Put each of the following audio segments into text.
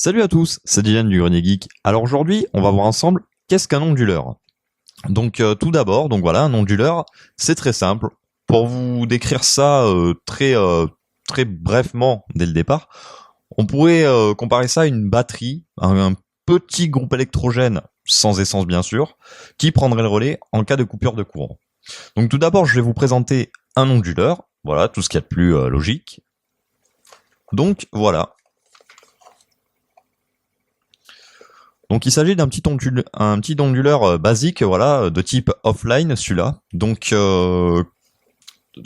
Salut à tous, c'est Dylan du Grenier Geek. Alors aujourd'hui, on va voir ensemble qu'est-ce qu'un onduleur. Donc tout d'abord, donc voilà, un onduleur, c'est très simple. Pour vous décrire ça très brièvement dès le départ, on pourrait comparer ça à une batterie, un petit groupe électrogène sans essence bien sûr, qui prendrait le relais en cas de coupure de courant. Donc tout d'abord, je vais vous présenter un onduleur, voilà, tout ce qu'il y a de plus logique. Donc voilà. Donc il s'agit d'un un petit onduleur basique, voilà, de type offline, celui-là. Donc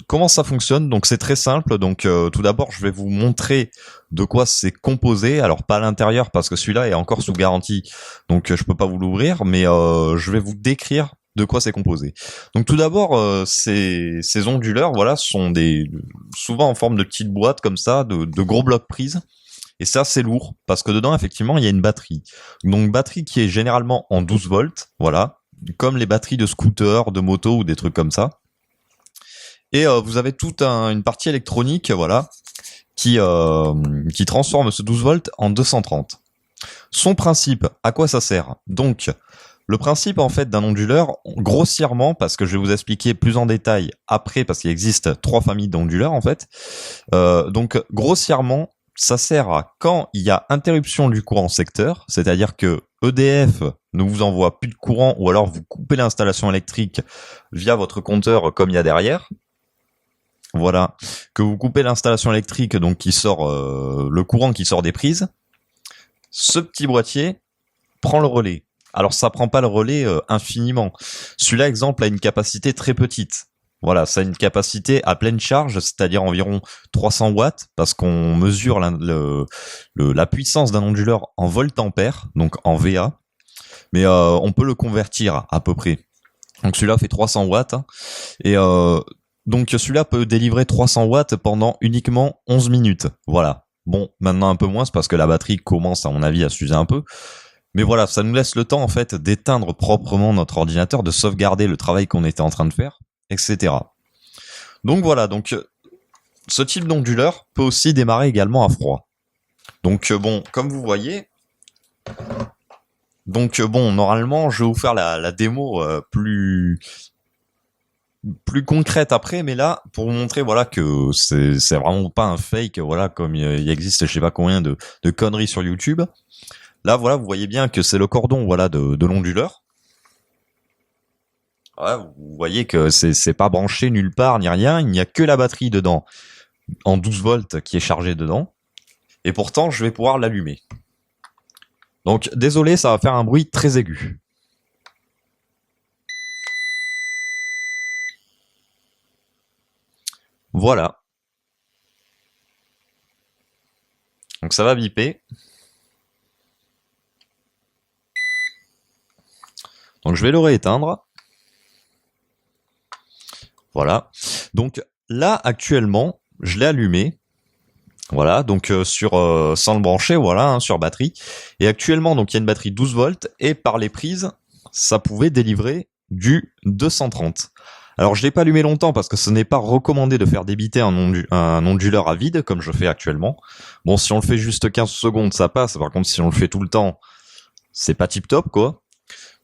comment ça fonctionne? Donc c'est très simple. Donc tout d'abord, je vais vous montrer de quoi c'est composé. Alors pas à l'intérieur parce que celui-là est encore sous garantie, donc je peux pas vous l'ouvrir, mais je vais vous décrire de quoi c'est composé. Donc tout d'abord, ces onduleurs, voilà, sont souvent en forme de petites boîtes comme ça, de gros blocs prises. Et ça, c'est lourd, parce que dedans, effectivement, il y a une batterie. Donc, batterie qui est généralement en 12 volts, voilà, comme les batteries de scooter, de moto ou des trucs comme ça. Et vous avez toute une partie électronique, voilà, qui transforme ce 12 volts en 230. Son principe, à quoi ça sert? Donc, le principe, en fait, d'un onduleur, grossièrement, parce que je vais vous expliquer plus en détail après, parce qu'il existe 3 familles d'onduleurs, en fait. Donc, grossièrement, ça sert à quand il y a interruption du courant secteur, c'est-à-dire que EDF ne vous envoie plus de courant ou alors vous coupez l'installation électrique via votre compteur comme il y a derrière. Voilà, que vous coupez l'installation électrique donc qui sort le courant qui sort des prises. Ce petit boîtier prend le relais. Alors ça prend pas le relais infiniment. Celui-là exemple a une capacité très petite. Voilà, ça a une capacité à pleine charge, c'est-à-dire environ 300 watts, parce qu'on mesure la puissance d'un onduleur en volt-ampère, donc en VA, mais on peut le convertir à peu près. Donc celui-là fait 300 watts, hein, et donc celui-là peut délivrer 300 watts pendant uniquement 11 minutes. Voilà. Bon, maintenant un peu moins, c'est parce que la batterie commence, à mon avis, à s'user un peu. Mais voilà, ça nous laisse le temps, en fait, d'éteindre proprement notre ordinateur, de sauvegarder le travail qu'on était en train de faire, etc. Donc voilà, donc ce type d'onduleur peut aussi démarrer également à froid. Donc bon, comme vous voyez, donc bon, normalement, je vais vous faire la démo plus concrète après, mais là, pour vous montrer, voilà, que c'est vraiment pas un fake, voilà, comme il existe, je sais pas combien de conneries sur YouTube. Là, voilà, vous voyez bien que c'est le cordon, voilà, de l'onduleur. Ouais, vous voyez que c'est pas branché nulle part ni rien, il n'y a que la batterie dedans en 12 volts qui est chargée dedans. Et pourtant, je vais pouvoir l'allumer. Donc, désolé, ça va faire un bruit très aigu. Voilà. Donc, ça va biper. Donc, je vais le rééteindre. Voilà. Donc, là, actuellement, je l'ai allumé. Voilà, donc sans le brancher, voilà, hein, sur batterie. Et actuellement, donc il y a une batterie 12 volts et par les prises, ça pouvait délivrer du 230. Alors je l'ai pas allumé longtemps parce que ce n'est pas recommandé de faire débiter un onduleur à vide comme je fais actuellement. Bon, si on le fait juste 15 secondes, ça passe. Par contre, si on le fait tout le temps, c'est pas tip top, quoi.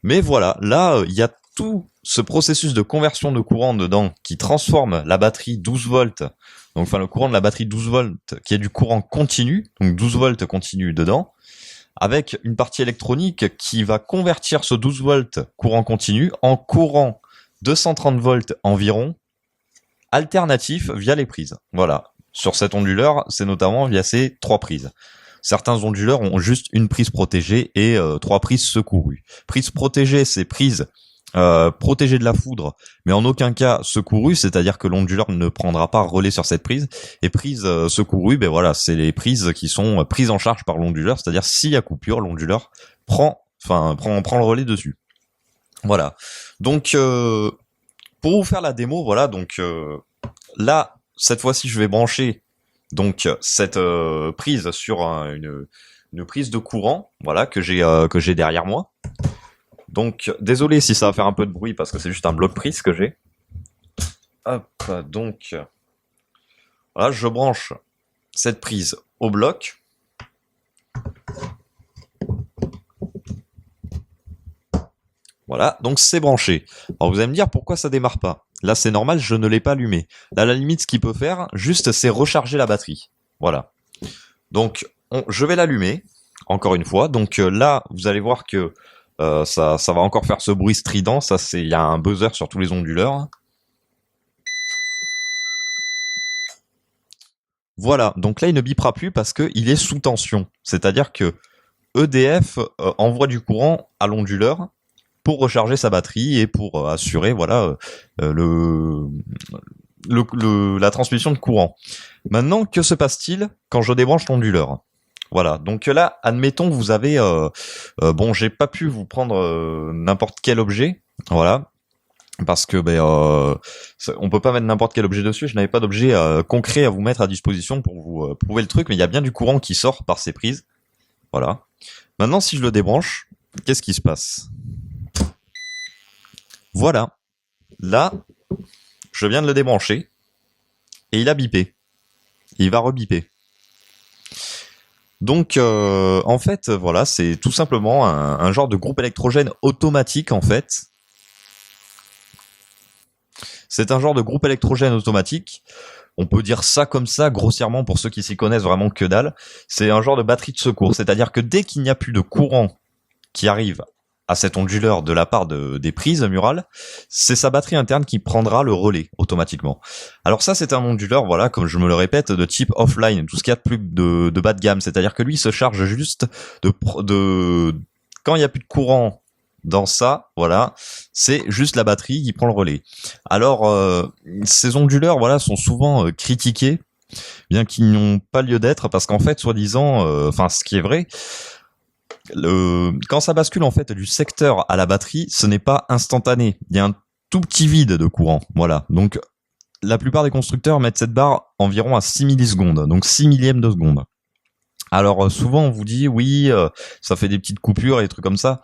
Mais voilà, là, il y a tout ce processus de conversion de courant dedans qui transforme la batterie 12 volts, donc enfin le courant de la batterie 12 volts qui est du courant continu, donc 12 volts continu dedans, avec une partie électronique qui va convertir ce 12 volts courant continu en courant 230 volts environ, alternatif via les prises. Voilà. Sur cet onduleur, c'est notamment via ces 3 prises. Certains onduleurs ont juste une prise protégée et 3 prises secourues. Prise protégée, c'est prise protégée de la foudre, mais en aucun cas secourue, c'est-à-dire que l'onduleur ne prendra pas relais sur cette prise. Et prise secourue, ben voilà, c'est les prises qui sont prises en charge par l'onduleur, c'est-à-dire s'il y a coupure, l'onduleur prend le relais dessus. Voilà. Donc pour vous faire la démo, voilà, donc là, cette fois-ci, je vais brancher donc cette prise sur une prise de courant, voilà, que j'ai derrière moi. Donc désolé si ça va faire un peu de bruit parce que c'est juste un bloc prise que j'ai. Hop, donc voilà, je branche cette prise au bloc. Voilà, donc c'est branché. Alors vous allez me dire pourquoi ça démarre pas. Là c'est normal, je ne l'ai pas allumé. Là à la limite ce qu'il peut faire, juste c'est recharger la batterie. Voilà. Donc je vais l'allumer, encore une fois. Donc là vous allez voir que ça va encore faire ce bruit strident. Ça c'est, il y a un buzzer sur tous les onduleurs. Voilà, donc là il ne bipera plus parce qu'il est sous tension. C'est-à-dire que EDF envoie du courant à l'onduleur pour recharger sa batterie et pour assurer voilà la transmission de courant. Maintenant, que se passe-t-il quand je débranche l'onduleur? Voilà, donc là, admettons, vous avez bon, j'ai pas pu vous prendre n'importe quel objet, voilà, parce que on peut pas mettre n'importe quel objet dessus. Je n'avais pas d'objet concret à vous mettre à disposition pour vous prouver le truc, mais il y a bien du courant qui sort par ces prises, voilà. Maintenant, si je le débranche, qu'est-ce qui se passe? Voilà, là, je viens de le débrancher et il a bipé. Il va rebiper. Donc, en fait, voilà, c'est tout simplement un genre de groupe électrogène automatique, en fait. C'est un genre de groupe électrogène automatique. On peut dire ça comme ça, grossièrement, pour ceux qui s'y connaissent vraiment que dalle. C'est un genre de batterie de secours. C'est-à-dire que dès qu'il n'y a plus de courant qui arrive à cet onduleur de la part des prises murales, c'est sa batterie interne qui prendra le relais automatiquement. Alors ça, c'est un onduleur, voilà, comme je me le répète, de type offline, tout ce qu'il y a de plus de bas de gamme. C'est-à-dire que lui, il se charge juste de quand il n'y a plus de courant dans ça, voilà, c'est juste la batterie qui prend le relais. Alors, ces onduleurs, voilà, sont souvent critiqués, bien qu'ils n'ont pas lieu d'être, parce qu'en fait, soi-disant, enfin, ce qui est vrai, quand ça bascule en fait du secteur à la batterie, ce n'est pas instantané. Il y a un tout petit vide de courant. Voilà. Donc, la plupart des constructeurs mettent cette barre environ à 6 millisecondes, donc 6 millièmes de seconde. Alors, souvent, on vous dit, oui, ça fait des petites coupures et des trucs comme ça.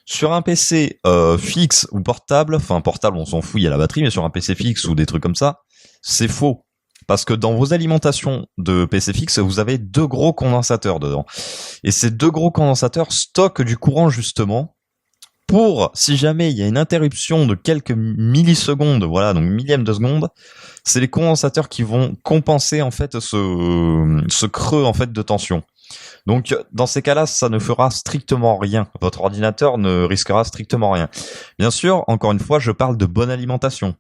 Sur un PC fixe ou portable, enfin portable, on s'en fout, il y a la batterie, mais sur un PC fixe ou des trucs comme ça, c'est faux. Parce que dans vos alimentations de PC fixe, vous avez 2 gros condensateurs dedans. Et ces 2 gros condensateurs stockent du courant justement pour, si jamais il y a une interruption de quelques millisecondes, voilà, donc millièmes de seconde, c'est les condensateurs qui vont compenser en fait ce creux en fait de tension. Donc dans ces cas-là, ça ne fera strictement rien. Votre ordinateur ne risquera strictement rien. Bien sûr, encore une fois, je parle de bonne alimentation.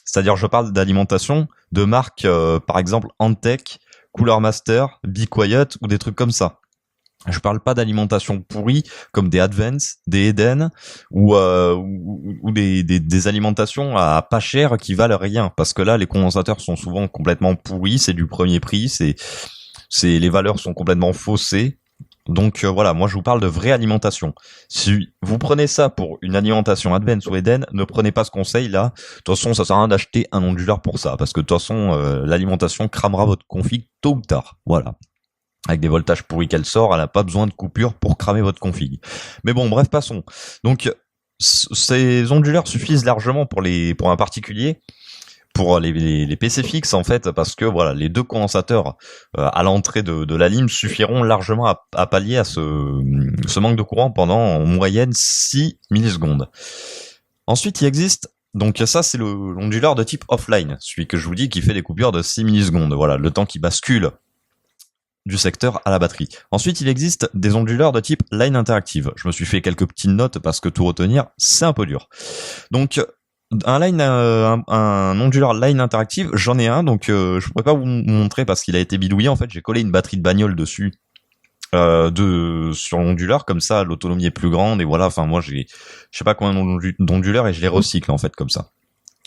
C'est-à-dire, je parle d'alimentation de marques, par exemple Antec, Cooler Master, Be Quiet ou des trucs comme ça. Je parle pas d'alimentation pourrie comme des Advance, des Eden ou des alimentations à pas cher qui valent rien, parce que là les condensateurs sont souvent complètement pourris, c'est du premier prix, c'est les valeurs sont complètement faussées. Donc voilà, moi je vous parle de vraie alimentation. Si vous prenez ça pour une alimentation Advance ou Eden, ne prenez pas ce conseil là. De toute façon, ça sert à rien d'acheter un onduleur pour ça, parce que de toute façon, l'alimentation cramera votre config tôt ou tard. Voilà. Avec des voltages pourris qu'elle sort, elle n'a pas besoin de coupure pour cramer votre config. Mais bon, bref, passons. Donc ces onduleurs suffisent largement pour un particulier. Pour les PC fixes en fait, parce que voilà, les 2 condensateurs à l'entrée de la lime suffiront largement à pallier à ce manque de courant pendant en moyenne 6 millisecondes. Ensuite, il existe, donc ça c'est l'onduleur de type offline, celui que je vous dis qui fait des coupures de 6 millisecondes, voilà, le temps qui bascule du secteur à la batterie. Ensuite, il existe des onduleurs de type line interactive. Je me suis fait quelques petites notes parce que tout retenir, c'est un peu dur. Donc un onduleur line interactive, j'en ai un, donc je pourrais pas vous montrer parce qu'il a été bidouillé. En fait, j'ai collé une batterie de bagnole dessus, sur l'onduleur, comme ça l'autonomie est plus grande et voilà. Enfin moi je sais pas combien d'onduleurs et je les recycle en fait comme ça.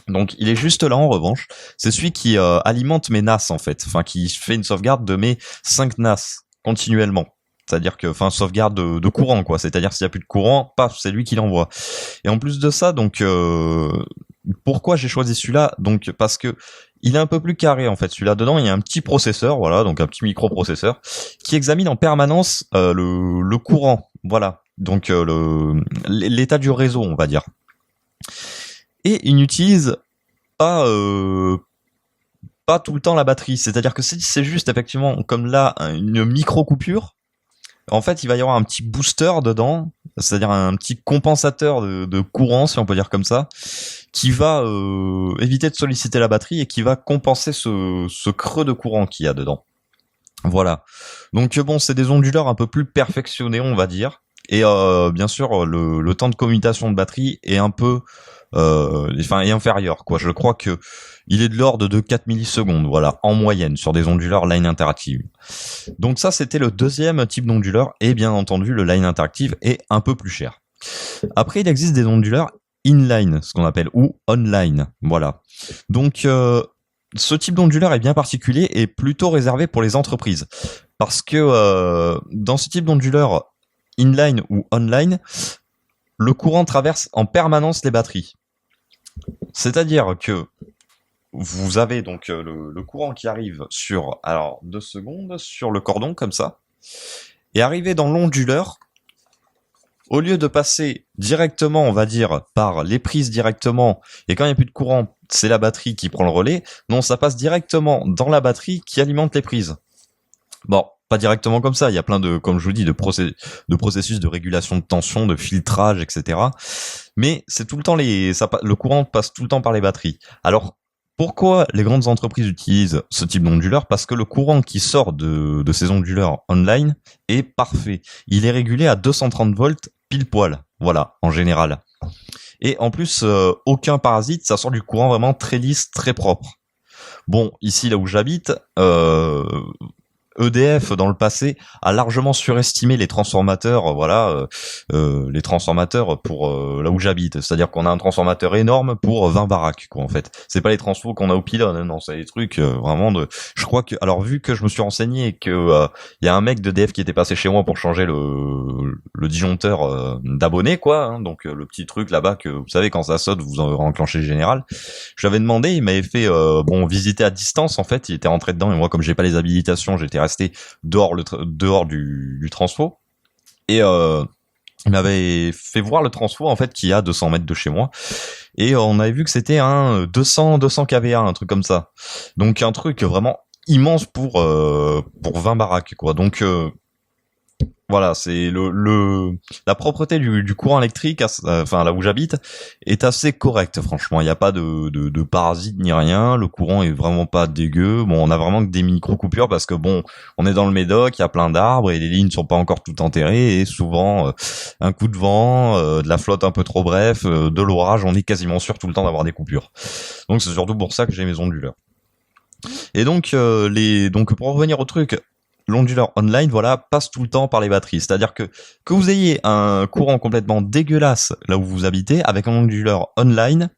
Donc il est juste là en revanche, c'est celui qui alimente mes NAS en fait, enfin qui fait une sauvegarde de mes 5 NAS continuellement. C'est-à-dire que, enfin, sauvegarde de courant, quoi. C'est-à-dire s'il y a plus de courant, paf, c'est lui qui l'envoie. Et en plus de ça, donc, pourquoi j'ai choisi celui-là? Donc, parce que il est un peu plus carré, en fait. Celui-là, dedans, il y a un petit processeur, voilà, donc un petit microprocesseur, qui examine en permanence le courant, voilà. Donc, l'état du réseau, on va dire. Et il n'utilise pas pas tout le temps la batterie. C'est-à-dire que c'est juste effectivement comme là une micro coupure. En fait, il va y avoir un petit booster dedans c'est-à-dire un petit compensateur de courant, si on peut dire comme ça, qui va éviter de solliciter la batterie et qui va compenser ce creux de courant qu'il y a dedans. Voilà. Donc bon, c'est des onduleurs un peu plus perfectionnés, on va dire. Et bien sûr, le temps de commutation de batterie est un peu, est inférieur, quoi. Je crois que il est de l'ordre de 4 millisecondes, voilà, en moyenne, sur des onduleurs Line Interactive. Donc ça, c'était le deuxième type d'onduleur, et bien entendu, le Line Interactive est un peu plus cher. Après, il existe des onduleurs inline, ce qu'on appelle, ou online, voilà. Donc, ce type d'onduleur est bien particulier et plutôt réservé pour les entreprises. Parce que dans ce type d'onduleur inline ou online, le courant traverse en permanence les batteries. C'est-à-dire que vous avez donc le courant qui arrive sur, alors 2 secondes, sur le cordon comme ça, et arrivé dans l'onduleur, au lieu de passer directement, on va dire, par les prises directement, et quand il n'y a plus de courant, c'est la batterie qui prend le relais, non, ça passe directement dans la batterie qui alimente les prises. Bon, pas directement comme ça, il y a plein de, comme je vous dis, de processus de régulation de tension, de filtrage, etc. Mais c'est tout le temps le courant passe tout le temps par les batteries. Alors, pourquoi les grandes entreprises utilisent ce type d'onduleur? Parce que le courant qui sort de ces onduleurs online est parfait. Il est régulé à 230 volts pile poil. Voilà, en général. Et en plus, aucun parasite, ça sort du courant vraiment très lisse, très propre. Bon, ici, là où j'habite, EDF dans le passé a largement surestimé les transformateurs, les transformateurs pour là où j'habite. C'est-à-dire qu'on a un transformateur énorme pour 20 baraques, quoi, en fait. C'est pas les transfos qu'on a au pylône, non, c'est des trucs vraiment de. Je crois que, alors vu que je me suis renseigné et que il y a un mec d'EDF qui était passé chez moi pour changer le disjoncteur d'abonnés, quoi, hein, donc le petit truc là-bas que vous savez quand ça saute vous enclenchez le général. Je lui avais demandé, il m'avait fait visiter à distance en fait, il était rentré dedans et moi comme j'ai pas les habilitations, j'étais resté dehors du transfo et il m'avait fait voir le transfo en fait qui a 200 mètres de chez moi et on avait vu que c'était un 200 kVA, un truc comme ça. Donc un truc vraiment immense pour 20 baraques, quoi. Donc voilà, c'est la propreté du courant électrique, enfin là où j'habite, est assez correcte. Franchement, il n'y a pas de parasites ni rien. Le courant est vraiment pas dégueu. Bon, on a vraiment que des micro coupures parce que bon, on est dans le Médoc, il y a plein d'arbres et les lignes sont pas encore toutes enterrées et souvent un coup de vent, de la flotte un peu trop bref, de l'orage, on est quasiment sûr tout le temps d'avoir des coupures. Donc c'est surtout pour ça que j'ai mes onduleurs. Et donc donc pour revenir au truc, l'onduleur online, voilà, passe tout le temps par les batteries. C'est-à-dire que vous ayez un courant complètement dégueulasse là où vous habitez, avec un onduleur online,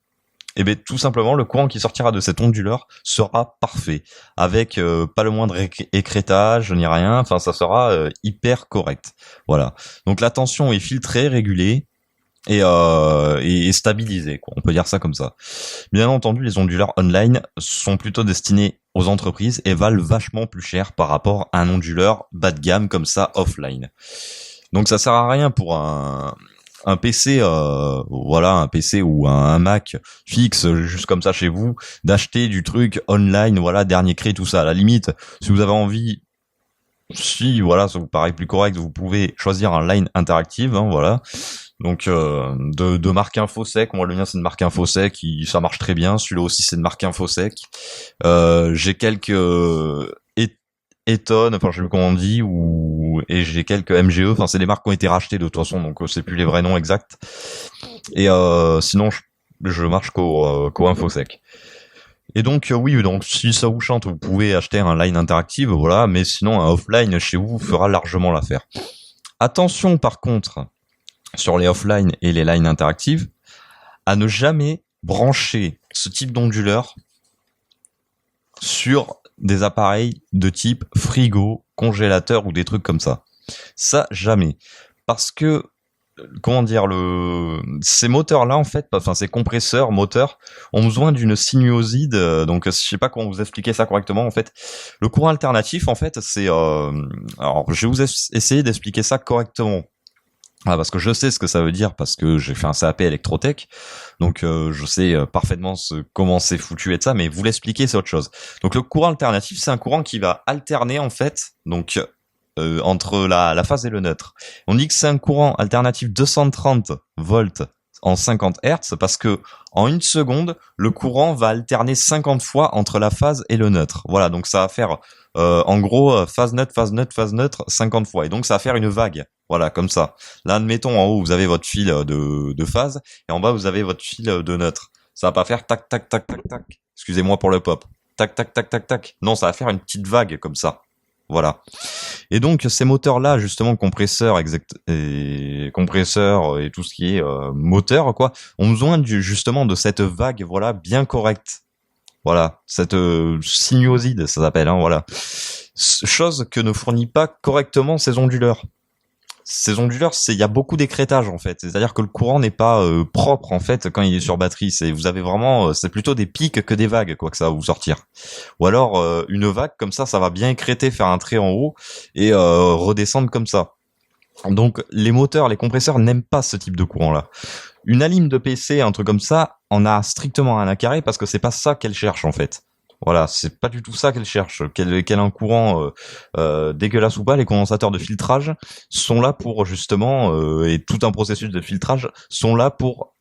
et bien tout simplement le courant qui sortira de cet onduleur sera parfait, avec pas le moindre écrétage ni rien. Enfin, ça sera hyper correct. Voilà. Donc la tension est filtrée, régulée et stabilisée, quoi. On peut dire ça comme ça. Bien entendu, les onduleurs online sont plutôt destinés aux entreprises et valent vachement plus cher par rapport à un onduleur bas de gamme comme ça offline. Donc ça sert à rien pour un PC, un PC ou un Mac fixe juste comme ça chez vous, d'acheter du truc online, voilà, dernier cri, tout ça. À la limite, si vous avez envie, si voilà, ça vous paraît plus correct, vous pouvez choisir un line interactive, hein, voilà. Donc de marque InfoSec, moi le mien c'est une marque InfoSec, ça marche très bien. Celui-là aussi c'est une marque InfoSec. J'ai quelques Eton, enfin je sais plus comment on dit, et j'ai quelques MGE. Enfin c'est des marques qui ont été rachetées de toute façon, donc c'est plus les vrais noms exacts. Et sinon je marche qu'au InfoSec. Et donc oui, donc si ça vous chante, vous pouvez acheter un line interactive, voilà. Mais sinon un offline chez vous fera largement l'affaire. Attention par contre, sur les offline et les lines interactives, à ne jamais brancher ce type d'onduleur sur des appareils de type frigo, congélateur ou des trucs comme ça. Ça, jamais. Parce que, comment dire, ces moteurs-là, en fait, enfin, ces compresseurs, moteurs, ont besoin d'une sinuoside, donc, je sais pas comment vous expliquer ça correctement, en fait. Le courant alternatif, en fait, c'est, alors, je vais vous essayer d'expliquer ça correctement. Ah, parce que je sais ce que ça veut dire, parce que j'ai fait un CAP électrotech, donc je sais parfaitement comment c'est foutu et de ça, mais vous l'expliquer c'est autre chose. Donc le courant alternatif, c'est un courant qui va alterner en fait, donc entre la phase et le neutre. On dit que c'est un courant alternatif 230 volts en 50 Hz parce que en une seconde, le courant va alterner 50 fois entre la phase et le neutre. Voilà, donc ça va faire en gros phase neutre, phase neutre, phase neutre 50 fois. Et donc ça va faire une vague. Voilà, comme ça. Là, admettons, en haut, vous avez votre fil de phase et en bas, vous avez votre fil de neutre. Ça va pas faire tac, tac, tac, tac, tac. Excusez-moi pour le pop. Tac, tac, tac, tac, tac. Non, ça va faire une petite vague comme ça. Voilà. Et donc ces moteurs-là, justement compresseurs, compresseurs et tout ce qui est moteur, quoi, ont besoin justement de cette vague, voilà, bien correcte. Voilà, cette sinuoside, ça s'appelle, hein, voilà. Chose que ne fournit pas correctement ces onduleurs. Ces onduleurs, il y a beaucoup d'écrêtage en fait. C'est-à-dire que le courant n'est pas propre en fait quand il est sur batterie. Vous avez vraiment, c'est plutôt des pics que des vagues quoi que ça va vous sortir. Ou alors une vague comme ça va bien écrêter, faire un trait en haut et redescendre comme ça. Donc les moteurs, les compresseurs n'aiment pas ce type de courant là. Une alim de PC, un truc comme ça, en a strictement rien à carrer parce que c'est pas ça qu'elle cherche en fait. Voilà, c'est pas du tout ça qu'elle cherche. Qu'elle ait un courant dégueulasse ou pas, les condensateurs de filtrage sont là pour justement, et tout un processus de filtrage sont là pour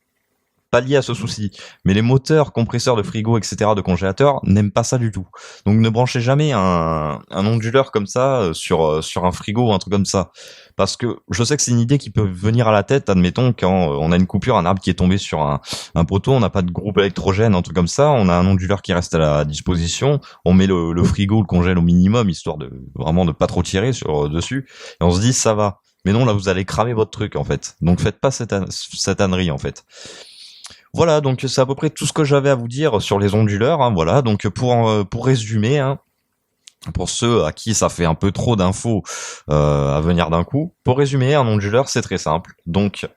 pallier à ce souci. Mais les moteurs, compresseurs de frigo, etc., de congélateurs, n'aiment pas ça du tout. Donc ne branchez jamais un onduleur comme ça sur un frigo ou un truc comme ça. Parce que je sais que c'est une idée qui peut venir à la tête, admettons, quand on a une coupure, un arbre qui est tombé sur un poteau, on n'a pas de groupe électrogène, un truc comme ça, on a un onduleur qui reste à la disposition, on met le frigo, le congèle au minimum, histoire de vraiment de pas trop tirer dessus, et on se dit ça va. Mais non, là vous allez cramer votre truc en fait. Donc faites pas cette ânerie en fait. Voilà, donc c'est à peu près tout ce que j'avais à vous dire sur les onduleurs. Hein, voilà, donc pour résumer, hein, pour ceux à qui ça fait un peu trop d'infos à venir d'un coup, pour résumer, un onduleur c'est très simple. Donc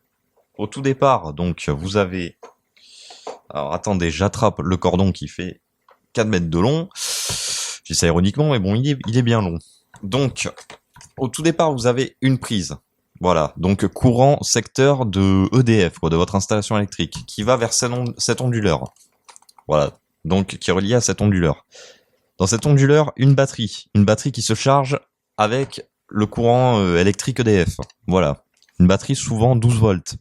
au tout départ, donc vous avez, alors attendez, j'attrape le cordon qui fait 4 mètres de long. Je dis ça ironiquement, mais bon, il est bien long. Donc au tout départ, vous avez une prise. Voilà, donc courant secteur de EDF, quoi, de votre installation électrique, qui va vers cet onduleur. Voilà, donc qui est relié à cet onduleur. Dans cet onduleur, une batterie qui se charge avec le courant électrique EDF. Voilà, une batterie souvent 12 volts.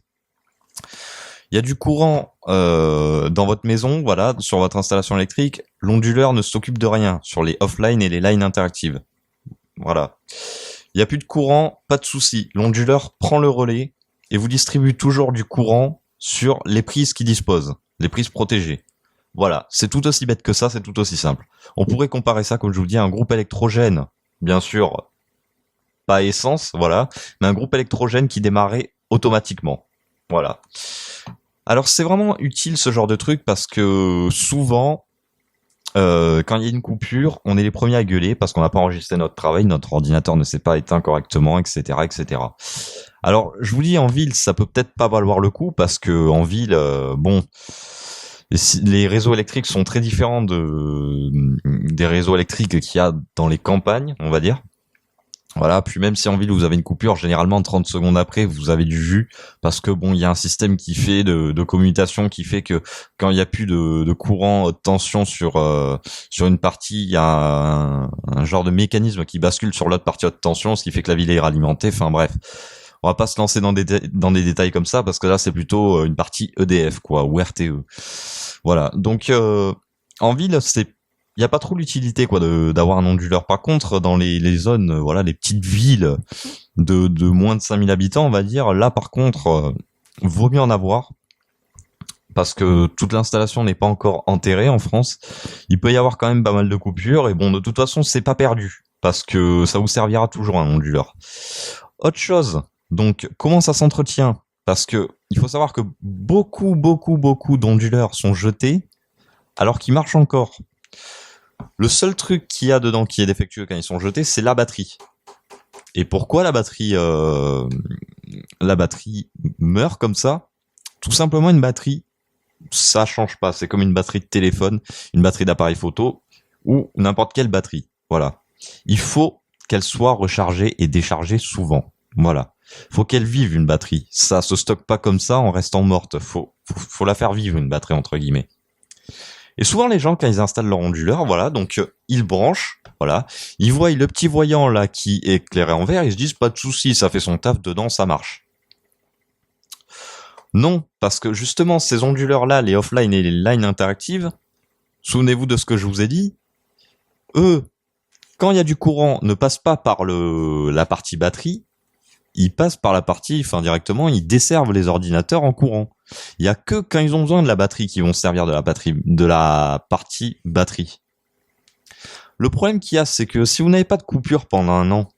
Il y a du courant dans votre maison, voilà, sur votre installation électrique. L'onduleur ne s'occupe de rien sur les offline et les lines interactives. Voilà. Il n'y a plus de courant, pas de souci. L'onduleur prend le relais et vous distribue toujours du courant sur les prises qui disposent, les prises protégées. Voilà, c'est tout aussi bête que ça, c'est tout aussi simple. On pourrait comparer ça, comme je vous dis, à un groupe électrogène, bien sûr, pas essence, voilà, mais un groupe électrogène qui démarrait automatiquement. Voilà. Alors c'est vraiment utile ce genre de truc parce que souvent, quand il y a une coupure, on est les premiers à gueuler parce qu'on n'a pas enregistré notre travail, notre ordinateur ne s'est pas éteint correctement, etc., etc. Alors, je vous dis, en ville, ça peut peut-être pas valoir le coup parce que en ville, bon, les réseaux électriques sont très différents des réseaux électriques qu'il y a dans les campagnes, on va dire. Voilà, puis même si en ville vous avez une coupure, généralement 30 secondes après vous avez du jus parce que bon, il y a un système qui fait de commutation qui fait que quand il y a plus de courant de tension sur une partie, il y a un genre de mécanisme qui bascule sur l'autre partie haute tension, ce qui fait que la ville est ralimentée. Enfin bref, on va pas se lancer dans des détails comme ça parce que là c'est plutôt une partie EDF quoi, ou RTE. Voilà, donc en ville il y a pas trop l'utilité quoi d'avoir un onduleur. Par contre, dans les zones, voilà, les petites villes de moins de 5000 habitants, on va dire, là par contre, vaut mieux en avoir parce que toute l'installation n'est pas encore enterrée en France. Il peut y avoir quand même pas mal de coupures et bon, de toute façon, c'est pas perdu parce que ça vous servira toujours un onduleur. Autre chose, donc comment ça s'entretient? Parce que il faut savoir que beaucoup d'onduleurs sont jetés alors qu'ils marchent encore. Le seul truc qu'il y a dedans qui est défectueux quand ils sont jetés, c'est la batterie. Et pourquoi la batterie meurt comme ça? Tout simplement, une batterie, ça change pas. C'est comme une batterie de téléphone, une batterie d'appareil photo ou n'importe quelle batterie. Voilà. Il faut qu'elle soit rechargée et déchargée souvent. Voilà. Faut qu'elle vive une batterie. Ça se stocke pas comme ça en restant morte. Faut la faire vivre une batterie entre guillemets. Et souvent les gens quand ils installent leur onduleur, voilà, donc ils branchent Voilà. Ils voient le petit voyant là qui est éclairé en vert, ils se disent pas de souci, ça fait son taf dedans, ça marche. Non, parce que justement, ces onduleurs-là, les offline et les line interactives, souvenez-vous de ce que je vous ai dit, eux, quand il y a du courant, ne passent pas par la partie batterie, ils passent par la partie, enfin directement, ils desservent les ordinateurs en courant. Il y a que quand ils ont besoin de la batterie qu'ils vont se servir de la partie batterie. Le problème qu'il y a, c'est que si vous n'avez pas de coupure pendant un an,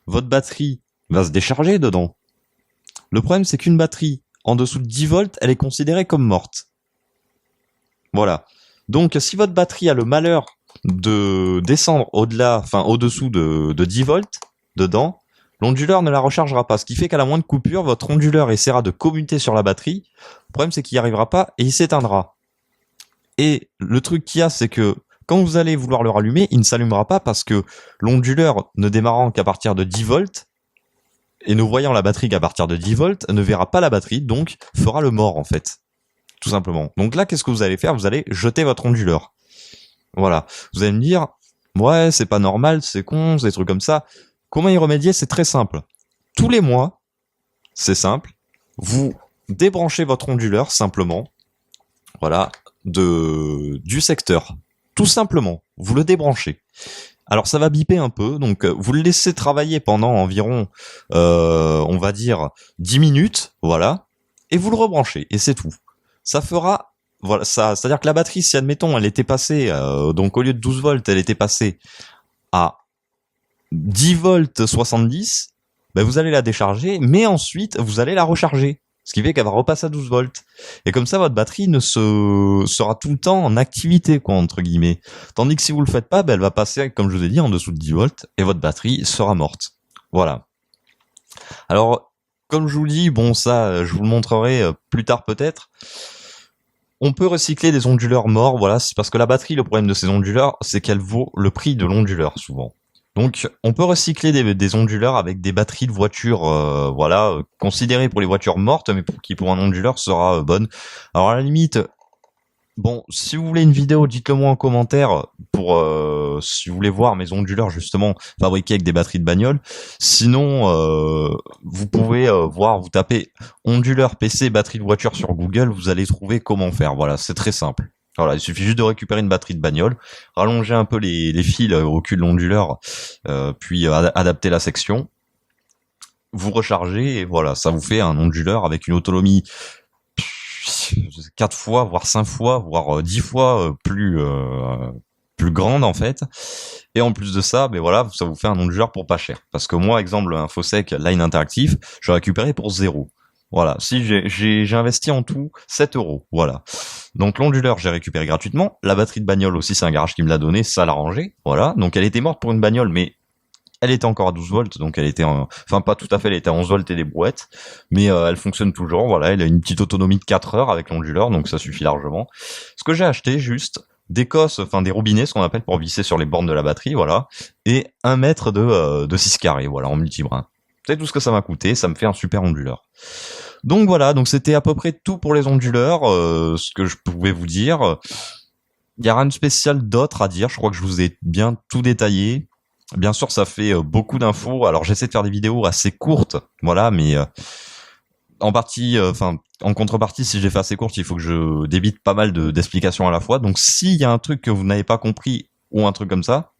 votre batterie va se décharger dedans. Le problème, c'est qu'une batterie en dessous de 10 volts, elle est considérée comme morte. Voilà. Donc, si votre batterie a le malheur de descendre au-delà, enfin au-dessous de 10 volts dedans, l'onduleur ne la rechargera pas. Ce qui fait qu'à la moindre coupure, votre onduleur essaiera de commuter sur la batterie. Le problème, c'est qu'il n'y arrivera pas et il s'éteindra. Et le truc qu'il y a, c'est que quand vous allez vouloir le rallumer, il ne s'allumera pas parce que l'onduleur ne démarrant qu'à partir de 10 volts et ne voyant la batterie qu'à partir de 10 volts ne verra pas la batterie, donc fera le mort en fait. Tout simplement. Donc là, qu'est-ce que vous allez faire? Vous allez jeter votre onduleur. Voilà. Vous allez me dire, ouais, c'est pas normal, c'est con, des trucs comme ça. Comment y remédier? C'est très simple. Tous les mois, c'est simple, vous débranchez votre onduleur simplement, voilà, du secteur. Tout simplement, vous le débranchez. Alors ça va biper un peu, donc vous le laissez travailler pendant environ, on va dire, 10 minutes, voilà, et vous le rebranchez, et c'est tout. Ça fera, voilà, ça, c'est-à-dire que la batterie, si admettons, elle était passée, donc au lieu de 12 volts, elle était passée à 10 volts 70, ben vous allez la décharger, mais ensuite, vous allez la recharger. Ce qui fait qu'elle va repasser à 12 volts. Et comme ça, votre batterie sera tout le temps en activité, quoi, entre guillemets. Tandis que si vous le faites pas, ben elle va passer, comme je vous ai dit, en dessous de 10 volts, et votre batterie sera morte. Voilà. Alors, comme je vous le dis, bon, ça, je vous le montrerai plus tard peut-être. On peut recycler des onduleurs morts, voilà, c'est parce que la batterie, le problème de ces onduleurs, c'est qu'elle vaut le prix de l'onduleur, souvent. Donc, on peut recycler des onduleurs avec des batteries de voitures, voilà, considérées pour les voitures mortes, mais qui pour un onduleur sera bonne. Alors à la limite, bon, si vous voulez une vidéo, dites-le moi en commentaire pour si vous voulez voir mes onduleurs justement fabriqués avec des batteries de bagnole. Sinon, vous pouvez voir, vous tapez onduleur PC batterie de voiture sur Google, vous allez trouver comment faire. Voilà, c'est très simple. Voilà, il suffit juste de récupérer une batterie de bagnole, rallonger un peu les fils au cul de l'onduleur, puis adapter la section. Vous rechargez et voilà, ça vous fait un onduleur avec une autonomie 4 fois, voire 5 fois, voire 10 fois plus grande en fait. Et en plus de ça, ben voilà, ça vous fait un onduleur pour pas cher. Parce que moi, exemple, un Fosec Line Interactif, je l'ai récupéré pour 0. Voilà, si j'ai investi en tout 7 €. Voilà. Donc l'onduleur, j'ai récupéré gratuitement. La batterie de bagnole aussi, c'est un garage qui me l'a donné, ça l'a rangé. Voilà. Donc elle était morte pour une bagnole, mais elle était encore à 12 volts, donc elle était enfin pas tout à fait, elle était à 11 volts et des brouettes, mais elle fonctionne toujours, voilà, elle a une petite autonomie de 4 heures avec l'onduleur, donc ça suffit largement. Ce que j'ai acheté, juste, des cosses, enfin des robinets, ce qu'on appelle pour visser sur les bornes de la batterie, voilà, et 1 mètre de 6 carrés, voilà, en multibrin. C'est tout ce que ça m'a coûté, ça me fait un super onduleur. Donc voilà, donc c'était à peu près tout pour les onduleurs, ce que je pouvais vous dire. Il y a rien de spécial d'autre à dire, je crois que je vous ai bien tout détaillé. Bien sûr, ça fait beaucoup d'infos. Alors, j'essaie de faire des vidéos assez courtes, voilà, mais en partie, en contrepartie, si je les fais assez courtes, il faut que je débite pas mal d'explications à la fois. Donc, s'il y a un truc que vous n'avez pas compris ou un truc comme ça,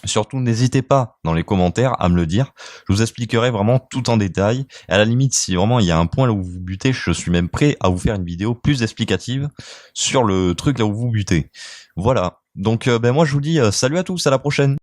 surtout n'hésitez pas dans les commentaires à me le dire. Je vous expliquerai vraiment tout en détail. Et à la limite, si vraiment il y a un point là où vous butez, je suis même prêt à vous faire une vidéo plus explicative sur le truc là où vous butez. Voilà. Donc, ben moi, je vous dis salut à tous, à la prochaine.